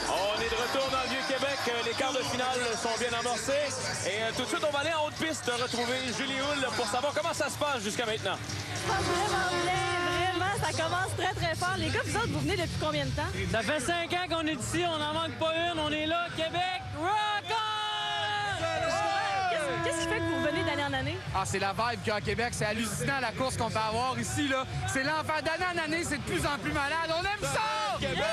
On est de retour dans le Vieux-Québec. Les quarts de finale sont bien amorcés. Et tout de suite, on va aller en haute piste retrouver Julie Hull pour savoir comment ça se passe jusqu'à maintenant. Ça passe vraiment bien, vraiment. Ça commence très, très fort. Les gars, vous autres, vous venez depuis combien de temps? Ça fait 5 ans qu'on est ici. On n'en manque pas une. On est là, Québec. Rock on! Qu'est-ce qui fait que vous venez d'année en année? Ah, c'est la vibe qu'il y a à Québec. C'est hallucinant la course qu'on peut avoir ici, là. C'est l'enfer d'année en année. C'est de plus en plus malade. On aime ça! Québec!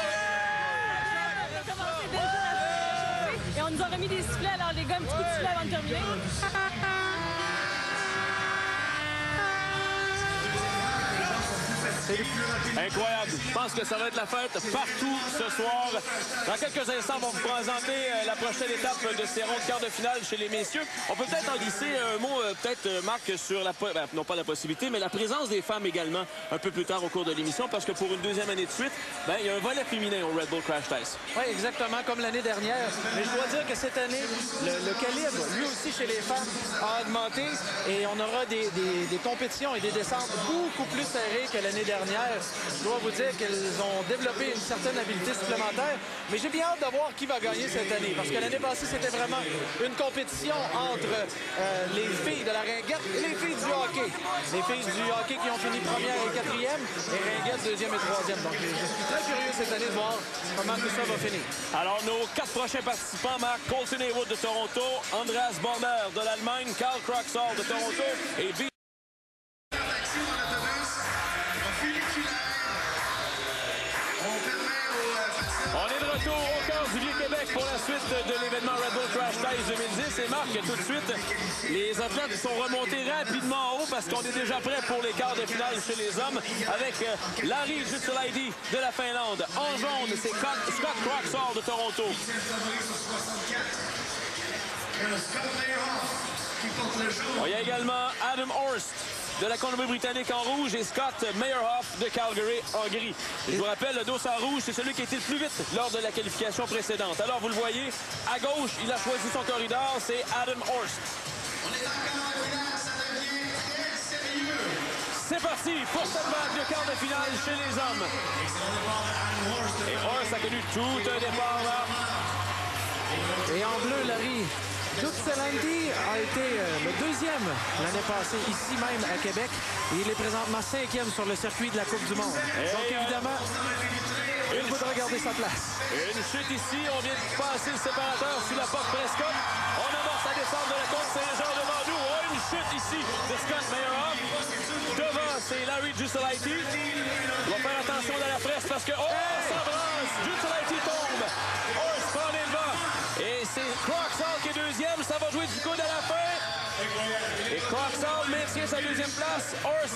On a commencé déjà à se chauffer. Et on nous a remis des sifflets. Alors, les gars, un petit coup de sifflet avant de terminer. Incroyable. Je pense que ça va être la fête partout ce soir. Dans quelques instants, on va vous présenter la prochaine étape de ces rondes quarts de finale chez les messieurs. On peut peut-être en glisser un mot, Marc, sur la non pas la possibilité, mais la présence des femmes également un peu plus tard au cours de l'émission, parce que pour une deuxième année de suite, il y a un volet féminin au Red Bull Crash Test. Oui, exactement, comme l'année dernière. Mais je dois dire que cette année, le calibre, lui aussi chez les femmes, a augmenté et on aura des compétitions et des descentes beaucoup plus serrées que l'année dernière. Je dois vous dire qu'elles ont développé une certaine habileté supplémentaire, mais j'ai bien hâte de voir qui va gagner cette année, parce que l'année passée, c'était vraiment une compétition entre les filles de la ringuette et les filles du hockey. Les filles du hockey qui ont fini première et quatrième, et ringuette deuxième et troisième. Donc, je suis très curieux cette année de voir comment tout ça va finir. Alors, nos 4 prochains participants, Marc, Colton Haywood de Toronto, Andreas Baumer de l'Allemagne, Carl Craxall de Toronto et On est de retour au cœur du Vieux-Québec pour la suite de l'événement Red Bull Crash Test 2010. Et Marc, tout de suite, les athlètes sont remontés rapidement en haut parce qu'on est déjà prêt pour les quarts de finale chez les hommes avec Larry Jusselaidi de la Finlande. En jaune, c'est Scott Craxall de Toronto. Il y a également Adam Horst de la Colombie-Britannique en rouge et Scott Meyerhoff de Calgary, Hongrie. Et je vous rappelle, le dos en rouge, c'est celui qui a été le plus vite lors de la qualification précédente. Alors, vous le voyez, à gauche, il a choisi son corridor, c'est Adam Horst. C'est parti pour cette vague de quart de finale chez les hommes. Et Horst a connu tout un départ là. Et en bleu, Larry Jusselaidi a été le deuxième l'année passée, ici même à Québec. Et il est présentement 5e sur le circuit de la Coupe du Monde. Donc évidemment, il faudra garder sa place. Une chute ici, on vient de passer le séparateur sous la porte Prescott. On amorce la descente de la côte Saint-Jean devant nous. Oh, une chute ici de Scott Meyerhoff. Devant, c'est Larry Jusselaidi. On va faire attention dans la presse parce que... Oh, ça brasse! Jusselaidi tombe. Horst prend les devants. Et c'est Craxall qui est deuxième. Ça va jouer du coude à la fin. Et Craxall maintient sa deuxième place. Horst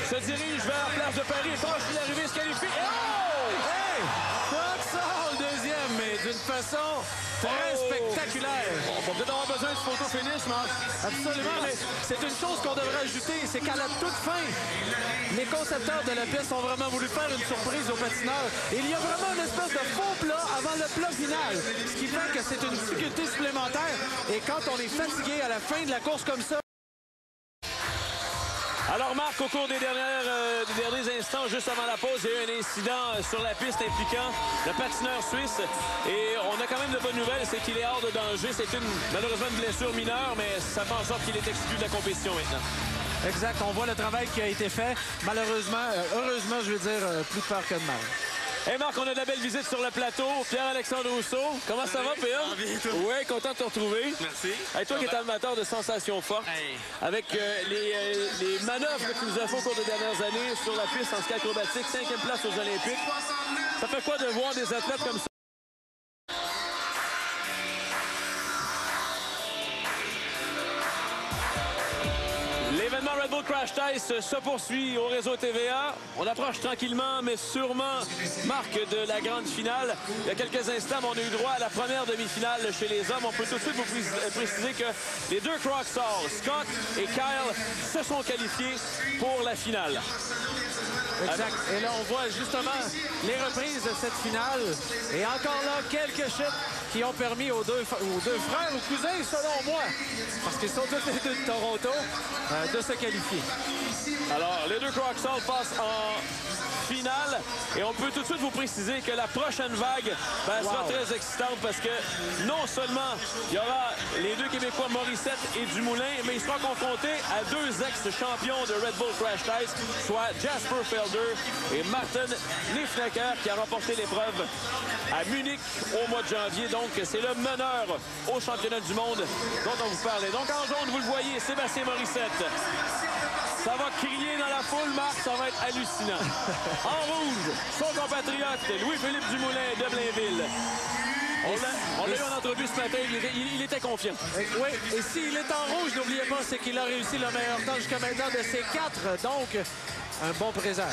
se dirige vers la place de Paris. Et franchit l'arrivée, se qualifie. Oh! Hey! Craxall deuxième, mais d'une façon très spectaculaire. On va peut-être avoir besoin de photo finish, Marc. Absolument, mais c'est une chose qu'on devrait ajouter, c'est qu'à la toute fin, les concepteurs de la piste ont vraiment voulu faire une surprise aux patineurs. Et il y a vraiment une espèce de faux plat avant le plat final, ce qui fait que c'est une difficulté supplémentaire. Et quand on est fatigué à la fin de la course comme ça... Alors, Marc, au cours des derniers instants, juste avant la pause, il y a eu un incident sur la piste impliquant le patineur suisse. Et on a quand même de bonnes nouvelles, c'est qu'il est hors de danger. C'est malheureusement une blessure mineure, mais ça fait en sorte qu'il est exclu de la compétition maintenant. Exact, on voit le travail qui a été fait. Malheureusement, heureusement, je veux dire, plus de peur que de mal. Hey Marc, on a de la belle visite sur le plateau. Pierre-Alexandre Rousseau, comment ça va, Pierre? Oui, content de te retrouver. Merci. Hey, toi qui es amateur de sensations fortes, avec les manœuvres que tu nous as fait au cours des dernières années sur la piste en ski acrobatique, 5e place aux Olympiques, ça fait quoi de voir des athlètes comme ça? L'événement Red Bull Crash Test se poursuit au réseau TVA. On approche tranquillement, mais sûrement, Marc, de la grande finale. Il y a quelques instants, on a eu droit à la première demi-finale chez les hommes. On peut tout de suite vous préciser que les deux Craxall, Scott et Kyle, se sont qualifiés pour la finale. Exact. Et là, on voit justement les reprises de cette finale. Et encore là, quelques chutes qui ont permis aux deux frères ou cousins, selon moi, parce qu'ils sont tous les deux de Toronto, de se qualifier. Alors, les les deux Croc-Salt passent en finale. Et on peut tout de suite vous préciser que la prochaine vague sera très excitante parce que non seulement il y aura les deux Québécois Morissette et Dumoulin, mais ils seront confrontés à deux ex-champions de Red Bull Crash Test, soit Jasper Felder et Martin Liefnecker qui a remporté l'épreuve à Munich au mois de janvier. Donc, c'est le meneur au championnat du monde dont on vous parlait. Donc, en jaune, vous le voyez, Sébastien Morissette. Ça va crier dans la foule, Marc, ça va être hallucinant. En rouge, son compatriote Louis-Philippe Dumoulin de Blainville. On l'a eu en entrevue ce matin, il était confiant. Oui, et s'il est en rouge, n'oubliez pas, c'est qu'il a réussi le meilleur temps jusqu'à maintenant de ces 4. Donc, un bon présent.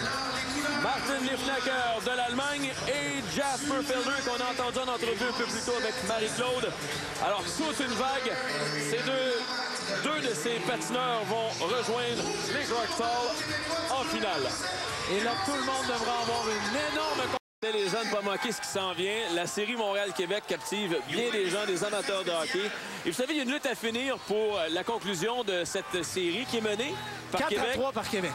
Martin Liefnecker de l'Allemagne et Jasper Felder qu'on a entendu en entrevue un peu plus tôt avec Marie-Claude. Alors, toute une vague. Ces deux de ces patineurs vont rejoindre les Croc-Salt en finale. Et là, tout le monde devra avoir une énorme... Les gens ne pas manquer ce qui s'en vient. La série Montréal-Québec captive bien des gens, des amateurs de hockey. Et vous savez, il y a une lutte à finir pour la conclusion de cette série qui est menée par Québec. 4-3 par Québec.